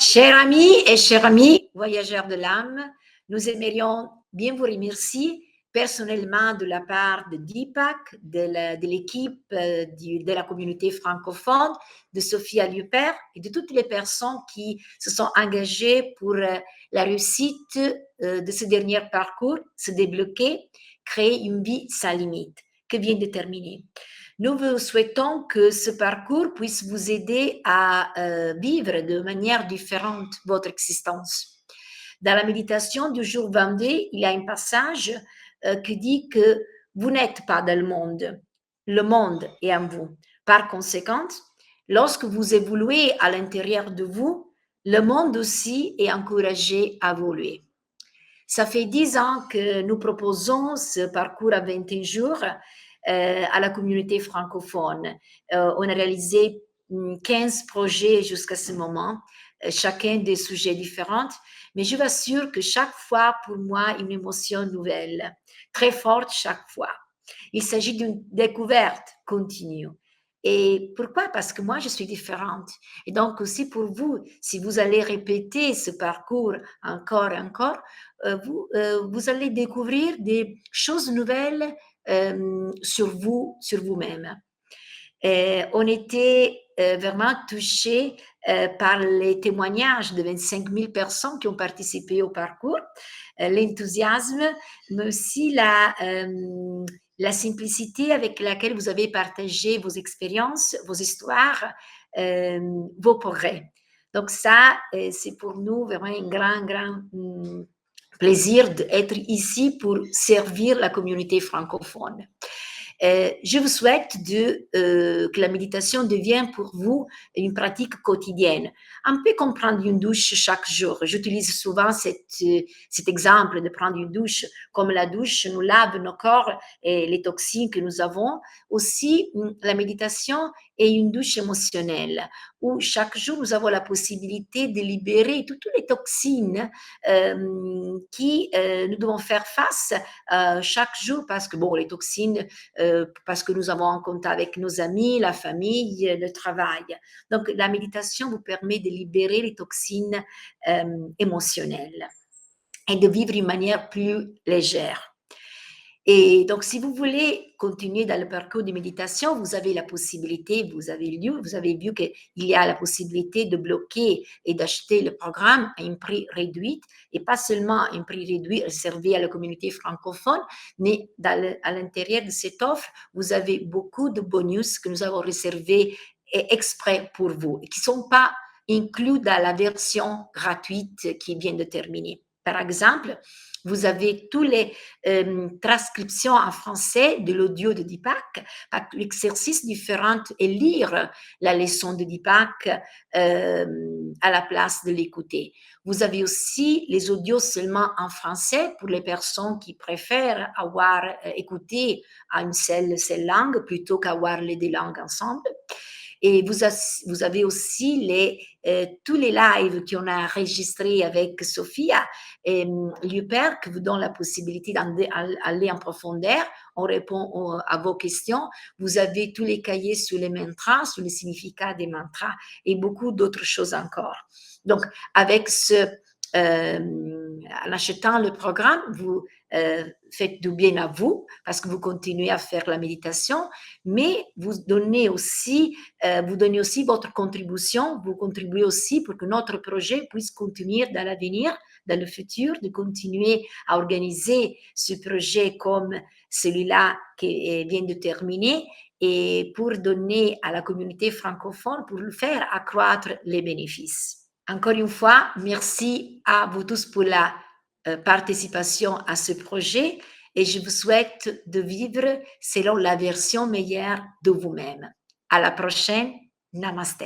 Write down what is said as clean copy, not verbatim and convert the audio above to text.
Chers amis et chers amis, voyageurs de l'âme, nous aimerions bien vous remercier personnellement de la part de Deepak, de l'équipe de la communauté francophone, de Sophia Luper et de toutes les personnes qui se sont engagées pour la réussite de ce dernier parcours, se débloquer, créer une vie sans limite, que vient de terminer. Nous vous souhaitons que ce parcours puisse vous aider à vivre de manière différente votre existence. Dans la méditation du jour 22, il y a un passage qui dit que vous n'êtes pas dans le monde est en vous. Par conséquent, lorsque vous évoluez à l'intérieur de vous, le monde aussi est encouragé à évoluer. Ça fait 10 ans que nous proposons ce parcours à 21 jours à la communauté francophone. On a réalisé 15 projets jusqu'à ce moment, chacun des sujets différents, mais je vous assure que chaque fois, pour moi, une émotion nouvelle, très forte chaque fois. Il s'agit d'une découverte continue. Et pourquoi? Parce que moi, je suis différente. Et donc aussi pour vous, si vous allez répéter ce parcours encore et encore, vous allez découvrir des choses nouvelles sur vous, sur vous-même. On était vraiment touchés par les témoignages de 25 000 personnes qui ont participé au parcours, l'enthousiasme, mais aussi la simplicité avec laquelle vous avez partagé vos expériences, vos histoires, vos progrès. Donc ça, c'est pour nous vraiment un grand plaisir d'être ici pour servir la communauté francophone. Je vous souhaite que la méditation devienne pour vous une pratique quotidienne. Un peu comme prendre une douche chaque jour. J'utilise souvent cet exemple de prendre une douche. Comme la douche nous lave nos corps et les toxines que nous avons, aussi la méditation est une douche émotionnelle où chaque jour nous avons la possibilité de libérer toutes les toxines qui nous devons faire face chaque jour parce que bon, les toxines parce que nous avons un contact avec nos amis, la famille, le travail. Donc, la méditation vous permet de libérer les toxines émotionnelles et de vivre d'une manière plus légère. Et donc, si vous voulez continuer dans le parcours de méditation, vous avez la possibilité, vous avez vu qu'il y a la possibilité de bloquer et d'acheter le programme à un prix réduit, et pas seulement un prix réduit réservé à la communauté francophone, mais à l'intérieur de cette offre, vous avez beaucoup de bonus que nous avons réservés exprès pour vous, et qui ne sont pas inclus dans la version gratuite qui vient de terminer. Par exemple, vous avez toutes les transcriptions en français de l'audio de Deepak, l'exercice différent et lire la leçon de Deepak à la place de l'écouter. Vous avez aussi les audios seulement en français pour les personnes qui préfèrent avoir écouté à une seule langue plutôt qu'avoir les deux langues ensemble. Et vous avez aussi tous les lives qu'on a enregistrés avec Sophia et Luper, qui vous donne la possibilité d'aller en profondeur. On répond à vos questions. Vous avez tous les cahiers sur les mantras, sur le significat des mantras et beaucoup d'autres choses encore. Donc, avec en achetant le programme, vous faites du bien à vous parce que vous continuez à faire la méditation, mais vous donnez aussi votre contribution, vous contribuez aussi pour que notre projet puisse continuer dans l'avenir, dans le futur, de continuer à organiser ce projet comme celui-là qui vient de terminer et pour donner à la communauté francophone, pour faire accroître les bénéfices. Encore une fois, merci à vous tous pour la participation à ce projet et je vous souhaite de vivre selon la version meilleure de vous-même. À la prochaine. Namaste.